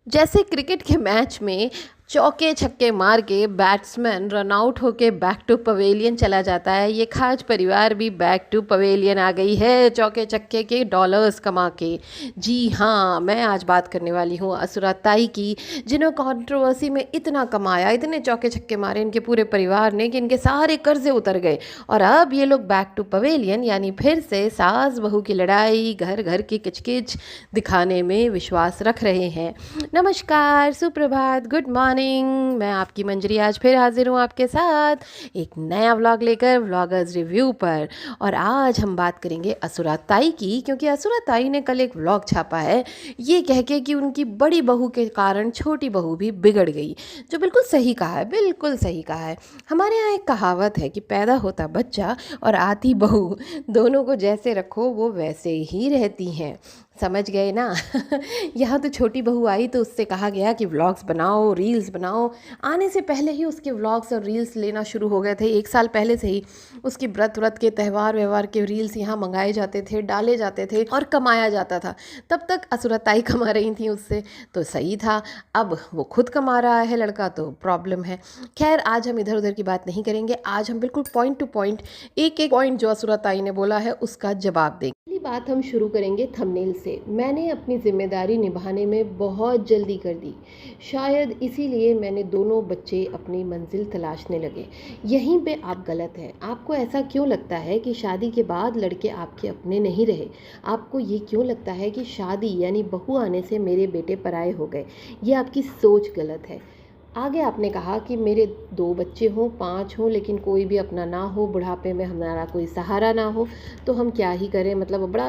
जैसे क्रिकेट के मैच में चौके छक्के मार के बैट्समैन रन आउट होके बैक टू पवेलियन चला जाता है, ये खाज परिवार भी बैक टू पवेलियन आ गई है चौके छक्के के डॉलर्स कमा के। जी हाँ, मैं आज बात करने वाली हूँ असुरा ताई की, जिन्होंने कंट्रोवर्सी में इतना कमाया, इतने चौके छक्के मारे इनके पूरे परिवार ने कि इनके सारे कर्जे उतर गए और अब ये लोग बैक टू पवेलियन यानी फिर से सास बहू की लड़ाई, घर घर की किचकिच दिखाने में विश्वास रख रहे हैं। नमस्कार, सुप्रभात, गुड मॉर्निंग। मैं आपकी मंजरी आज फिर हाजिर हूँ आपके साथ एक नया व्लॉग लेकर, व्लॉगर्स रिव्यू पर। और आज हम बात करेंगे असुरा ताई की, क्योंकि असुरा ताई ने कल एक व्लॉग छापा है ये कह के कि उनकी बड़ी बहू के कारण छोटी बहू भी बिगड़ गई। जो बिल्कुल सही कहा है, बिल्कुल सही कहा है। हमारे यहाँ एक कहावत है कि पैदा होता बच्चा और आती बहू, दोनों को जैसे रखो वो वैसे ही रहती हैं। समझ गए ना? यहाँ तो छोटी बहू आई तो उससे कहा गया कि व्लॉग्स बनाओ, रील्स बनाओ। आने से पहले ही उसके व्लॉग्स और रील्स लेना शुरू हो गए थे। एक साल पहले से ही उसकी व्रत के त्यौहार व्यवहार के रील्स यहाँ मंगाए जाते थे, डाले जाते थे और कमाया जाता था। तब तक असुरा ताई कमा रही थी उससे, तो सही था। अब वो खुद कमा रहा है लड़का, तो प्रॉब्लम है। खैर, आज हम इधर उधर की बात नहीं करेंगे। आज हम बिल्कुल पॉइंट टू पॉइंट, एक एक पॉइंट जो असुरा ताई ने बोला है उसका जवाब देंगे। पहली बात हम शुरू करेंगे थंबनेल से। मैंने अपनी जिम्मेदारी निभाने में बहुत जल्दी कर दी, शायद इसीलिए मैंने दोनों बच्चे अपनी मंजिल तलाशने लगे। यहीं पे आप गलत हैं। आपको ऐसा क्यों लगता है कि शादी के बाद लड़के आपके अपने नहीं रहे? आपको ये क्यों लगता है कि शादी यानी बहू आने से मेरे बेटे पराये हो गए? ये आपकी सोच गलत है। आगे आपने कहा कि मेरे 2 बच्चे हों, 5 हों, लेकिन कोई भी अपना ना हो, बुढ़ापे में हमारा कोई सहारा ना हो, तो हम क्या ही करें। मतलब बड़ा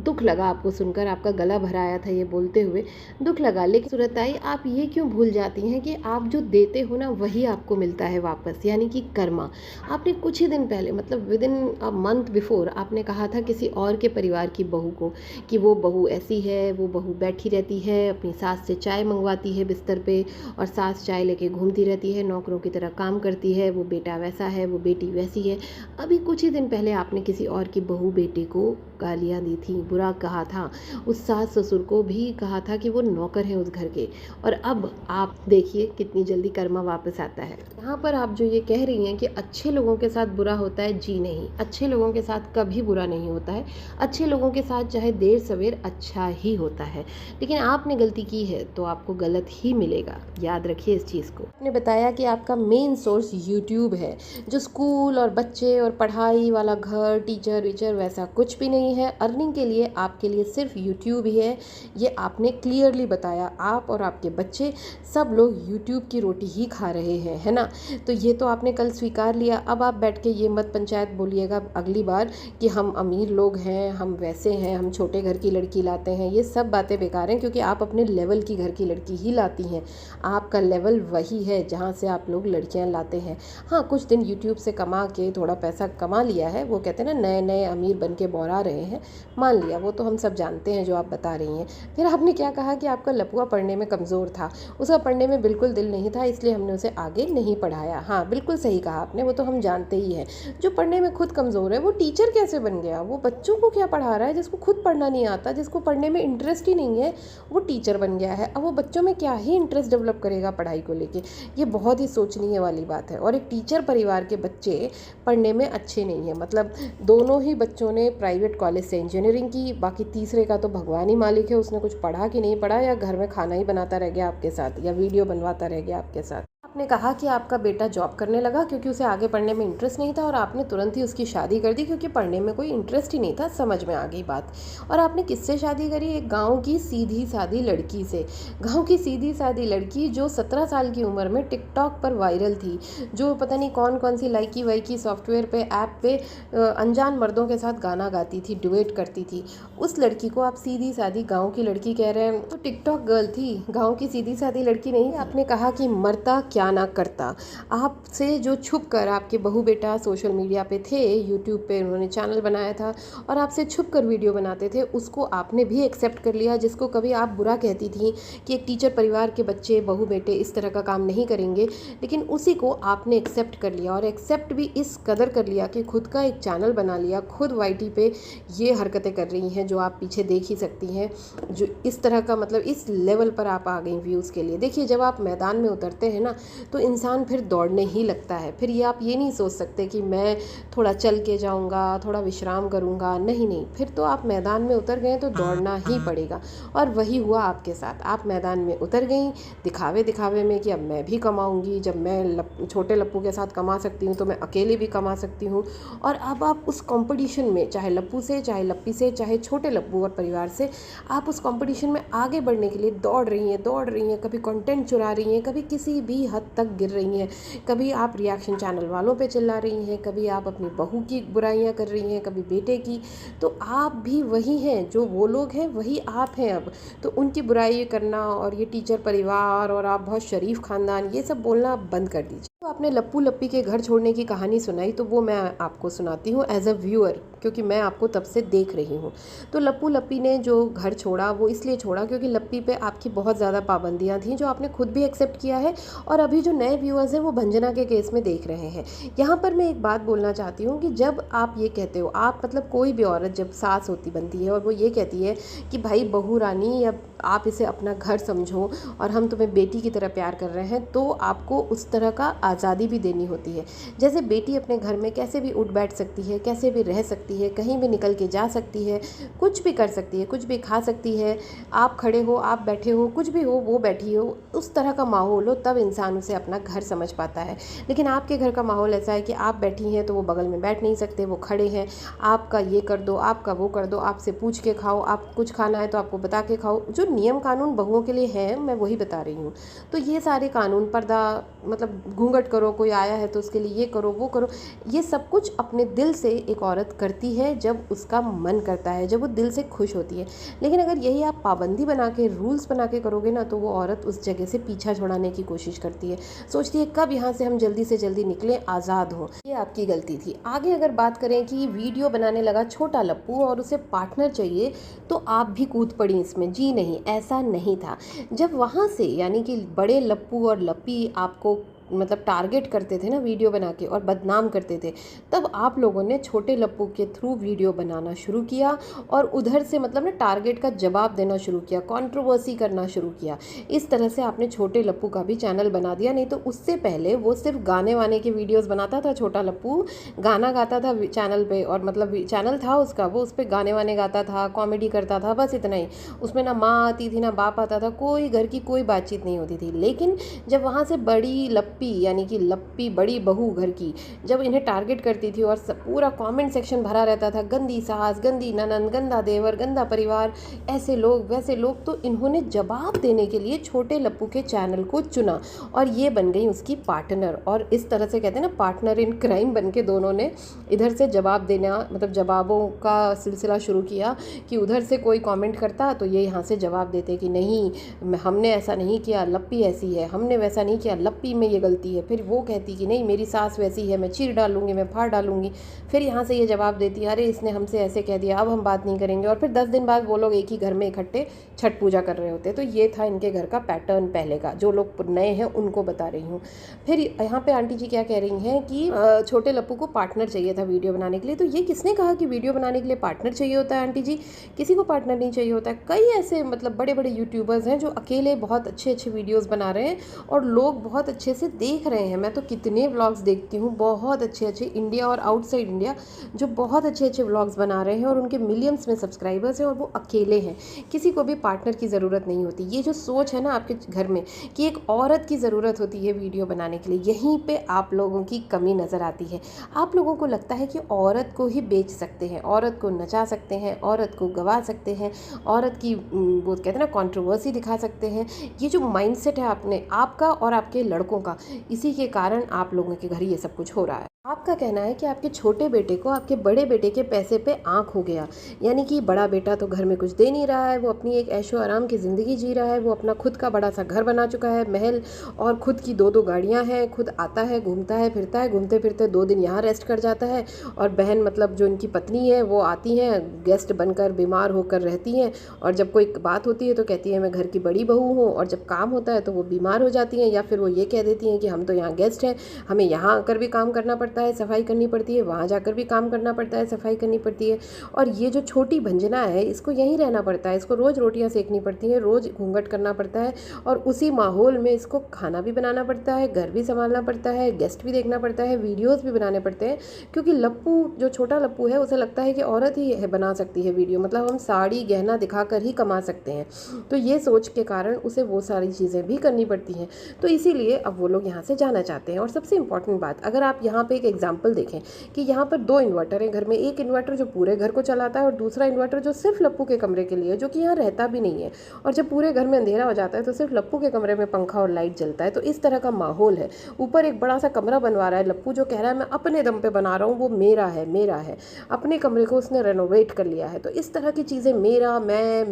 दुख लगा आपको सुनकर, आपका गला भर आया था ये बोलते हुए, दुख लगा। लेकिन सूरत आई, आप ये क्यों भूल जाती हैं कि आप जो देते हो ना वही आपको मिलता है वापस, यानी कि कर्मा। आपने कुछ ही दिन पहले, मतलब with in a month before, आपने कहा था किसी और के परिवार की बहू को कि वो बहू ऐसी है, वो बहू बैठी रहती है, अपनी सास से चाय मंगवाती है बिस्तर पे और सास चाय लेके घूमती रहती है, नौकरों की तरह काम करती है, वो बेटा वैसा है, वो बेटी वैसी है। अभी कुछ ही दिन पहले आपने किसी और की बहू बेटी को गालियाँ दी थी, बुरा कहा था, उस सास ससुर को भी कहा था कि वो नौकर हैं उस घर के। और अब आप देखिए कितनी जल्दी कर्मा वापस आता है। यहाँ पर आप जो ये कह रही हैं कि अच्छे लोगों के साथ बुरा होता है, जी नहीं, अच्छे लोगों के साथ कभी बुरा नहीं होता है। अच्छे लोगों के साथ चाहे देर सवेर अच्छा ही होता है। लेकिन आपने गलती की है तो आपको गलत ही मिलेगा, याद रखिए इस चीज़ को। आपने बताया कि आपका मेन सोर्स यूट्यूब है, जो स्कूल और बच्चे और पढ़ाई वाला घर, टीचर वीचर वैसा कुछ भी नहीं है। अर्निंग के लिए आपके लिए सिर्फ यूट्यूब ही है, ये आपने क्लियरली बताया। आप और आपके बच्चे सब लोग यूट्यूब की रोटी ही खा रहे हैं, है ना? तो ये तो आपने कल स्वीकार लिया। अब आप बैठ के ये मत पंचायत बोलिएगा अगली बार कि हम अमीर लोग हैं, हम वैसे हैं, हम छोटे घर की लड़की लाते हैं। ये सब बातें बेकार हैं, क्योंकि आप अपने लेवल की घर की लड़की ही लाती हैं। आपका लेवल वही है जहाँ से आप लोग लड़कियाँ लाते हैं। हाँ, कुछ दिन यूट्यूब से कमा के थोड़ा पैसा कमा लिया है, वो कहते हैं ना नए नए अमीर बन के बौरा रहे हैं, मान लिया, वो तो हम सब जानते हैं जो आप बता रही हैं। फिर आपने क्या कहा कि आपका लपुआ पढ़ने में कमज़ोर था, उसका पढ़ने में बिल्कुल दिल नहीं था, इसलिए हमने उसे आगे नहीं पढ़ाया। हाँ, बिल्कुल सही कहा आपने, वो तो हम जानते ही हैं। जो पढ़ने में खुद कमज़ोर है वो टीचर कैसे बन गया? वो बच्चों को क्या पढ़ा रहा है? जिसको खुद पढ़ना नहीं आता, जिसको पढ़ने में इंटरेस्ट ही नहीं है, वो टीचर बन गया है। अब वो बच्चों में क्या ही इंटरेस्ट डेवलप करेगा पढ़ाई को लेके? ये बहुत ही सोचनीय वाली बात है। और एक टीचर परिवार के बच्चे पढ़ने में अच्छे नहीं हैं। मतलब दोनों ही बच्चों ने प्राइवेट कॉलेज से इंजीनियरिंग की, बाकी तीसरे का तो भगवान ही मालिक है, उसने कुछ पढ़ा कि नहीं पढ़ा, या घर में खाना ही बनाता रह गया आपके साथ, या वीडियो बनवाता रह गया आपके साथ। आपने कहा कि आपका बेटा जॉब करने लगा क्योंकि उसे आगे पढ़ने में इंटरेस्ट नहीं था, और आपने तुरंत ही उसकी शादी कर दी क्योंकि पढ़ने में कोई इंटरेस्ट ही नहीं था। समझ में आ गई बात। और आपने किससे शादी करी? एक गांव की सीधी सादी लड़की से। गांव की सीधी सादी लड़की जो 17 साल की उम्र में टिकटॉक पर वायरल थी, जो पता नहीं कौन कौन सी लाइकी वाइकी सॉफ्टवेयर पे, ऐप पे अनजान मर्दों के साथ गाना गाती थी, डुएट करती थी। उस लड़की को आप सीधी सादी गाँव की लड़की कह रहे हैं? तो टिकटॉक गर्ल थी, गाँव की सीधी सादी लड़की नहीं। आपने कहा कि मरता क्या ना करता। आपसे जो छुप कर आपके बहू बेटा सोशल मीडिया पे थे, यूट्यूब पे उन्होंने चैनल बनाया था और आपसे छुप कर वीडियो बनाते थे, उसको आपने भी एक्सेप्ट कर लिया। जिसको कभी आप बुरा कहती थी कि एक टीचर परिवार के बच्चे बहू बेटे इस तरह का काम नहीं करेंगे, लेकिन उसी को आपने एक्सेप्ट कर लिया और एक्सेप्ट भी इस कदर कर लिया कि खुद का एक चैनल बना लिया, खुद वाईटी पे ये हरकतें कर रही हैं जो आप पीछे देख ही सकती हैं। जो इस तरह का मतलब इस लेवल पर आप आ गई व्यूज़ के लिए। देखिए, जब आप मैदान में उतरते हैं ना तो इंसान फिर दौड़ने ही लगता है। फिर ये आप ये नहीं सोच सकते कि मैं थोड़ा चल के जाऊंगा, थोड़ा विश्राम करूंगा, नहीं नहीं, फिर तो आप मैदान में उतर गए तो दौड़ना ही पड़ेगा। और वही हुआ आपके साथ। आप मैदान में उतर गई दिखावे दिखावे में कि अब मैं भी कमाऊंगी, जब मैं छोटे लप्पू के साथ कमा सकती हूँ तो मैं अकेले भी कमा सकती हूँ। और अब आप उस कंपटीशन में, चाहे लप्पू से, चाहे लप्पी से, चाहे छोटे लप्पू और परिवार से, आप उस कंपटीशन में आगे बढ़ने के लिए दौड़ रही हैं। कभी कंटेंट चुरा रही हैं, कभी किसी भी हद तक गिर रही हैं, कभी आप रिएक्शन चैनल वालों पे चिल्ला रही हैं, कभी आप अपनी बहू की बुराइयां कर रही हैं, कभी बेटे की। तो आप भी वही हैं, जो वो लोग हैं वही आप हैं अब। तो उनकी बुराई करना और ये टीचर परिवार और आप बहुत शरीफ खानदान, ये सब बोलना आप बंद कर दीजिए। तो आपने लप्पू लप्पी के घर छोड़ने की कहानी सुनाई, तो वो मैं आपको सुनाती हूँ एज अ व्यूअर, क्योंकि मैं आपको तब से देख रही हूँ। तो लप्पू लप्पी ने जो घर छोड़ा वो इसलिए छोड़ा क्योंकि लप्पी पे आपकी बहुत ज़्यादा पाबंदियाँ थीं, जो आपने खुद भी एक्सेप्ट किया है और अभी जो नए व्यूअर्स हैं वो भंजना के केस में देख रहे हैं। यहाँ पर मैं एक बात बोलना चाहती हूँ कि जब आप ये कहते हो, आप मतलब कोई भी औरत जब सास होती बनती है और वो ये कहती है कि भाई बहू रानी, अब आप इसे अपना घर समझो और हम तुम्हें बेटी की तरह प्यार कर रहे हैं, तो आपको उस तरह का आज़ादी भी देनी होती है। जैसे बेटी अपने घर में कैसे भी उठ बैठ सकती है, कैसे भी रह सकती है, कहीं भी निकल के जा सकती है, कुछ भी कर सकती है, कुछ भी खा सकती है, आप खड़े हो, आप बैठे हो, कुछ भी हो, वो बैठी हो, उस तरह का माहौल हो, तब इंसान उसे अपना घर समझ पाता है। लेकिन आपके घर का माहौल ऐसा है कि आप बैठी हैं तो वो बगल में बैठ नहीं सकते, वो खड़े हैं, आपका ये कर दो, आपका वो कर दो, आपसे पूछ के खाओ, आप कुछ खाना है तो आपको बता के खाओ। जो नियम कानून बहुओं के लिए है मैं वही बता रही हूँ। तो ये सारे कानून, पर्दा मतलब घूंघट करो, कोई आया है तो उसके लिए ये करो वो करो, ये सब कुछ अपने दिल से एक औरत करती है जब उसका मन करता है, जब वो दिल से खुश होती है। लेकिन अगर यही आप पाबंदी बना के, रूल्स बना के करोगे ना, तो वो औरत उस जगह से पीछा छुड़ाने की कोशिश करती है, सोचती है कब यहाँ से हम जल्दी से जल्दी निकलें, आज़ाद हो। ये आपकी गलती थी। आगे अगर बात करें कि वीडियो बनाने लगा छोटा लप्पू और उसे पार्टनर चाहिए तो आप भी कूद पड़ी इसमें। जी नहीं, ऐसा नहीं था। जब वहाँ से यानी कि बड़े लप्पू और लप्पी आपको मतलब टारगेट करते थे ना वीडियो बना के और बदनाम करते थे, तब आप लोगों ने छोटे लप्पू के थ्रू वीडियो बनाना शुरू किया और उधर से मतलब ना टारगेट का जवाब देना शुरू किया, कंट्रोवर्सी करना शुरू किया। इस तरह से आपने छोटे लप्पू का भी चैनल बना दिया। नहीं तो उससे पहले वो सिर्फ गाने वाने के वीडियोस बनाता था। छोटा लप्पू गाना गाता था चैनल पे, और मतलब चैनल था उसका, वो उस पर गाने वाने गाता था, कॉमेडी करता था, बस इतना ही। उसमें ना माँ आती थी ना बाप आता था, कोई घर की कोई बातचीत नहीं होती थी। लेकिन जब वहाँ से बड़ी लप्पी यानी कि लप्पी बड़ी बहू घर की जब इन्हें टारगेट करती थी और पूरा कमेंट सेक्शन भरा रहता था, गंदी सास, गंदी ननंद, गंदा देवर, गंदा परिवार, ऐसे लोग वैसे लोग, तो इन्होंने जवाब देने के लिए छोटे लप्पू के चैनल को चुना और ये बन गई उसकी पार्टनर। और इस तरह से कहते हैं ना, पार्टनर इन क्राइम बन के दोनों ने इधर से जवाब देना, मतलब जवाबों का सिलसिला शुरू किया कि उधर से कोई कमेंट करता तो ये यहाँ से जवाब देते कि नहीं हमने ऐसा नहीं किया, लप्पी ऐसी है, हमने वैसा नहीं किया, लप्पी में ये गलती है। फिर वो कहती कि नहीं मेरी सास वैसी है, मैं चीर डालूंगी, मैं फाड़ डालूंगी। फिर यहाँ से ये जवाब देती अरे इसने हमसे ऐसे कह दिया, अब हम बात नहीं करेंगे। और फिर 10 दिन बाद वो लोग एक ही घर में इकट्ठे छठ पूजा कर रहे होते। तो ये था इनके घर का पैटर्न पहले का, जो लोग नए हैं उनको बता रही हूँ। फिर यहाँ पे आंटी जी क्या कह रही हैं कि छोटे लप्पू को पार्टनर चाहिए था वीडियो बनाने के लिए। तो ये किसने कहा कि वीडियो बनाने के लिए पार्टनर चाहिए होता है? आंटी जी, किसी को पार्टनर नहीं चाहिए होता है। कई ऐसे मतलब बड़े बड़े यूट्यूबर्स हैं जो अकेले बहुत अच्छे अच्छे वीडियोज़ बना रहे हैं और लोग बहुत अच्छे से देख रहे हैं। मैं तो कितने व्लॉग्स देखती हूँ बहुत अच्छे अच्छे, इंडिया और आउटसाइड इंडिया, जो बहुत अच्छे अच्छे व्लॉग्स बना रहे हैं और उनके मिलियंस में सब्सक्राइबर्स हैं और वो अकेले हैं। किसी को भी पार्टनर की ज़रूरत नहीं होती। ये जो सोच है ना आपके घर में कि एक औरत की ज़रूरत होती है वीडियो बनाने के लिए, यहीं पे आप लोगों की कमी नज़र आती है। आप लोगों को लगता है कि औरत को ही बेच सकते हैं, औरत को नचा सकते हैं, औरत को गवा सकते हैं, औरत की वो कहते हैं ना कंट्रोवर्सी दिखा सकते हैं। ये जो माइंडसेट है आपका और आपके लड़कों का, इसी के कारण आप लोगों के घर ये सब कुछ हो रहा है। आपका कहना है कि आपके छोटे बेटे को आपके बड़े बेटे के पैसे पे आँख हो गया, यानी कि बड़ा बेटा तो घर में कुछ दे नहीं रहा है, वो अपनी एक ऐशो आराम की ज़िंदगी जी रहा है, वो अपना खुद का बड़ा सा घर बना चुका है, महल, और खुद की 2-2 गाड़ियाँ हैं, खुद आता है, घूमता है, फिरता है, घूमते फिरते 2 दिन यहाँ रेस्ट कर जाता है, और बहन मतलब जो इनकी पत्नी है वो आती हैं गेस्ट बनकर, बीमार होकर रहती हैं, और जब कोई बात होती है तो कहती है मैं घर की बड़ी बहू हूँ, और जब काम होता है तो वो बीमार हो जाती हैं, या फिर वो ये कह देती हैं कि हम तो यहाँ गेस्ट हैं, हमें यहाँ आकर भी काम करना पड़ता है, सफाई करनी पड़ती है, वहाँ जाकर भी काम करना पड़ता है, सफाई करनी पड़ती है, और ये जो छोटी भंजना है इसको यहीं रहना पड़ता है, इसको रोज़ रोटियाँ सेकनी पड़ती हैं, रोज़ घूंघट करना पड़ता है, और उसी माहौल में इसको खाना भी बनाना पड़ता है, घर भी संभालना पड़ता है, गेस्ट भी देखना पड़ता है, वीडियोज़ भी बनाने पड़ते हैं, क्योंकि लप्पू जो छोटा लप्पू है उसे लगता है कि औरत ही है बना सकती है वीडियो, मतलब हम साड़ी गहना दिखाकर ही कमा सकते हैं, तो ये सोच के कारण उसे वो सारी चीज़ें भी करनी पड़ती हैं। तो इसीलिए अब वो लोग यहाँ से जाना चाहते हैं। और सबसे इम्पॉर्टेंट बात, अगर आप यहाँ पे एक एग्जांपल देखें कि यहाँ पर 2 इन्वर्टर हैं घर में, एक इन्वर्टर जो पूरे घर को चलाता है और दूसरा इन्वर्टर जो सिर्फ लप्पू के कमरे के लिए, जो कि यहाँ रहता भी नहीं है, और जब पूरे घर में अंधेरा हो जाता है तो सिर्फ लप्पू के कमरे में पंखा और लाइट जलता है। तो इस तरह का माहौल है। ऊपर एक बड़ा सा कमरा बनवा रहा है लप्पू, जो कह रहा है मैं अपने दम पे बना रहा हूँ, वो मेरा है, मेरा है, अपने कमरे को उसने रेनोवेट कर लिया है। तो इस तरह की चीज़ें, मेरा, मैं,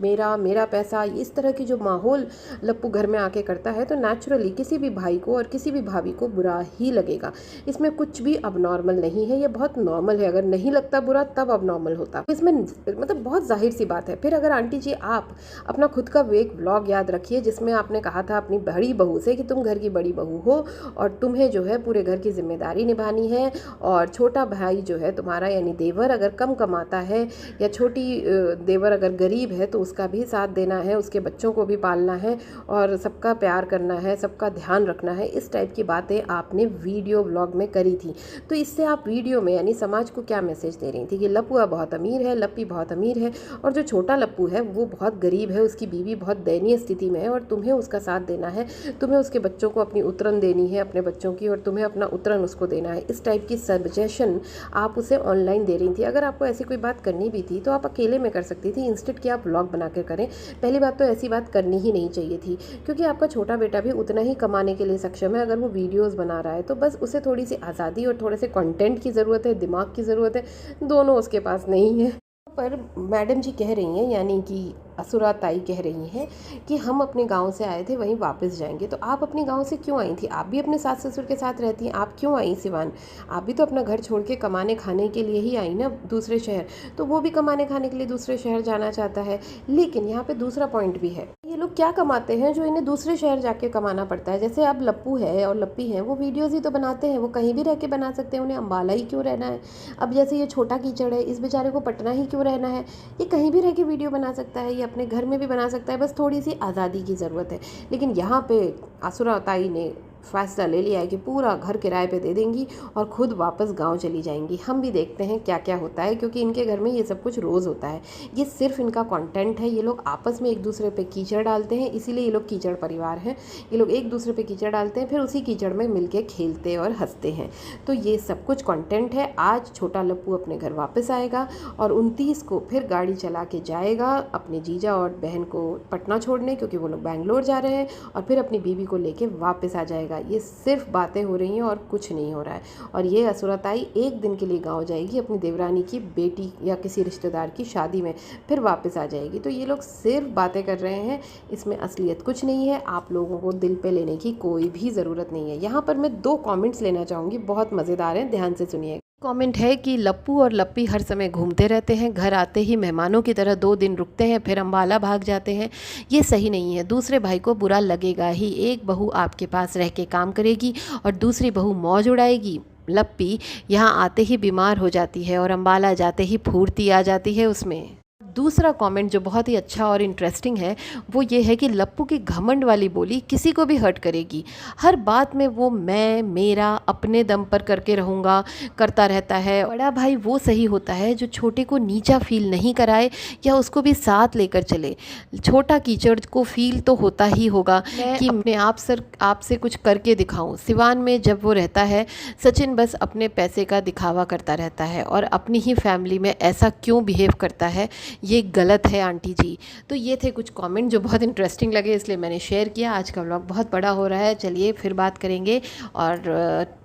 मेरा, मेरा पैसा, इस तरह की जो माहौल लप्पू घर में आके करता है, तो नेचुरली किसी भी भाई को और किसी भी भाभी को बुरा ही लगेगा। इसमें कुछ भी अब नॉर्मल नहीं है, ये बहुत नॉर्मल है। अगर नहीं लगता बुरा तब अब नॉर्मल होता, इसमें मतलब बहुत जाहिर सी बात है। फिर अगर आंटी जी आप अपना खुद का एक व्लॉग याद रखिए जिसमें आपने कहा था अपनी बड़ी बहू से कि तुम घर की बड़ी बहू हो और तुम्हें जो है पूरे घर की जिम्मेदारी निभानी है, और छोटा भाई जो है तुम्हारा यानी देवर अगर कम कमाता है या छोटी देवर अगर गरीब है तो उसका भी साथ देना है, उसके बच्चों को भी पालना है और सबका प्यार करना है, सबका ध्यान रखना है। इस टाइप की बातें आपने वीडियो व्लॉग में करी थी। तो इससे आप वीडियो में यानी समाज को क्या मैसेज दे रही थी कि लप्पू बहुत अमीर है, लप्पी बहुत अमीर है, और जो छोटा लप्पू है वो बहुत गरीब है, उसकी बीवी बहुत दयनीय स्थिति में है और तुम्हें उसका साथ देना है, तुम्हें उसके बच्चों को अपनी उतरन देनी है अपने बच्चों की, और तुम्हें अपना उतरन उसको देना है। इस टाइप की सजेशन आप उसे ऑनलाइन दे रही थी। अगर आपको ऐसी कोई बात करनी भी थी तो आप अकेले में कर सकती थी, इंस्टेड कि आप व्लॉग बना कर करें। पहली बात तो ऐसी बात करनी ही नहीं चाहिए थी, क्योंकि आपका छोटा बेटा भी उतना ही कमाने के लिए सक्षम है। अगर वो वीडियोस बना रहा है तो बस उसे थोड़ी सी आज़ादी और थोड़े से कंटेंट की ज़रूरत है, दिमाग की ज़रूरत है, दोनों उसके पास नहीं है। पर मैडम जी कह रही हैं, यानी कि असुरा ताई कह रही हैं कि हम अपने गांव से आए थे वहीं वापस जाएंगे। तो आप अपने गांव से क्यों आई थी? आप भी अपने सास ससुर के साथ रहती हैं, आप क्यों आई सिवान? आप भी तो अपना घर छोड़ के कमाने खाने के लिए ही आई ना दूसरे शहर, तो वो भी कमाने खाने के लिए दूसरे शहर जाना चाहता है। लेकिन यहाँ पे दूसरा पॉइंट भी है, ये लोग क्या कमाते हैं जो इन्हें दूसरे शहर जाके कमाना पड़ता है? जैसे अब लप्पू है और लप्पी है, वो वीडियोज़ ही तो बनाते हैं, वो कहीं भी रह के बना सकते हैं, उन्हें अम्बाला ही क्यों रहना है? अब जैसे ये छोटा कीचड़ है, इस बेचारे को पटना ही क्यों रहना है? ये कहीं भी रह के वीडियो बना सकता है, ये अपने घर में भी बना सकता है, बस थोड़ी सी आज़ादी की ज़रूरत है। लेकिन यहाँ पे आसुरा ताई ने फैसला ले लिया है कि पूरा घर किराए पे दे देंगी और ख़ुद वापस गांव चली जाएंगी। हम भी देखते हैं क्या क्या होता है, क्योंकि इनके घर में ये सब कुछ रोज़ होता है। ये सिर्फ इनका कंटेंट है, ये लोग आपस में एक दूसरे पे कीचड़ डालते हैं, इसीलिए ये लोग कीचड़ परिवार हैं। ये लोग एक दूसरे पे कीचड़ डालते हैं, फिर उसी कीचड़ में मिलके खेलते और हंसते हैं। तो ये सब कुछ कंटेंट है। आज छोटा लप्पू अपने घर वापस आएगा और 29 को फिर गाड़ी चला के जाएगा अपने जीजा और बहन को पटना छोड़ने, क्योंकि वो लोग बैंगलोर जा रहे हैं, और फिर अपनी बीवी को लेके वापस आ जाएगा। ये सिर्फ बातें हो रही हैं और कुछ नहीं हो रहा है। और ये असुरा ताई एक दिन के लिए गांव जाएगी अपनी देवरानी की बेटी या किसी रिश्तेदार की शादी में, फिर वापस आ जाएगी। तो ये लोग सिर्फ बातें कर रहे हैं, इसमें असलियत कुछ नहीं है। आप लोगों को दिल पे लेने की कोई भी ज़रूरत नहीं है। यहाँ पर मैं 2 कमेंट्स लेना चाहूँगी, बहुत मज़ेदार हैं, ध्यान से सुनिए। कमेंट है कि लप्पू और लप्पी हर समय घूमते रहते हैं, घर आते ही मेहमानों की तरह 2 दिन रुकते हैं, फिर अम्बाला भाग जाते हैं। ये सही नहीं है, दूसरे भाई को बुरा लगेगा ही। एक बहू आपके पास रह के काम करेगी और दूसरी बहू मौज उड़ाएगी। लप्पी यहाँ आते ही बीमार हो जाती है और अम्बाला जाते ही फुर्ती आ जाती है उसमें। दूसरा कमेंट जो बहुत ही अच्छा और इंटरेस्टिंग है वो ये है कि लप्पू की घमंड वाली बोली किसी को भी हर्ट करेगी। हर बात में वो मैं, मेरा, अपने दम पर करके रहूँगा करता रहता है। बड़ा भाई वो सही होता है जो छोटे को नीचा फील नहीं कराए या उसको भी साथ लेकर चले। छोटा कीचड़ को फील तो होता ही होगा कि अपने आप से कुछ करके दिखाऊं। सिवान में जब वो रहता है, सचिन बस अपने पैसे का दिखावा करता रहता है और अपनी ही फैमिली में ऐसा क्यों बिहेव करता है ये गलत है आंटी जी। तो ये थे कुछ कमेंट जो बहुत इंटरेस्टिंग लगे, इसलिए मैंने शेयर किया। आज का व्लॉग बहुत बड़ा हो रहा है, चलिए फिर बात करेंगे। और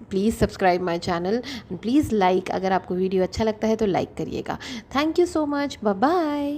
please subscribe my channel and please like, अगर आपको वीडियो अच्छा लगता है तो लाइक करिएगा। Thank you so much, bye bye.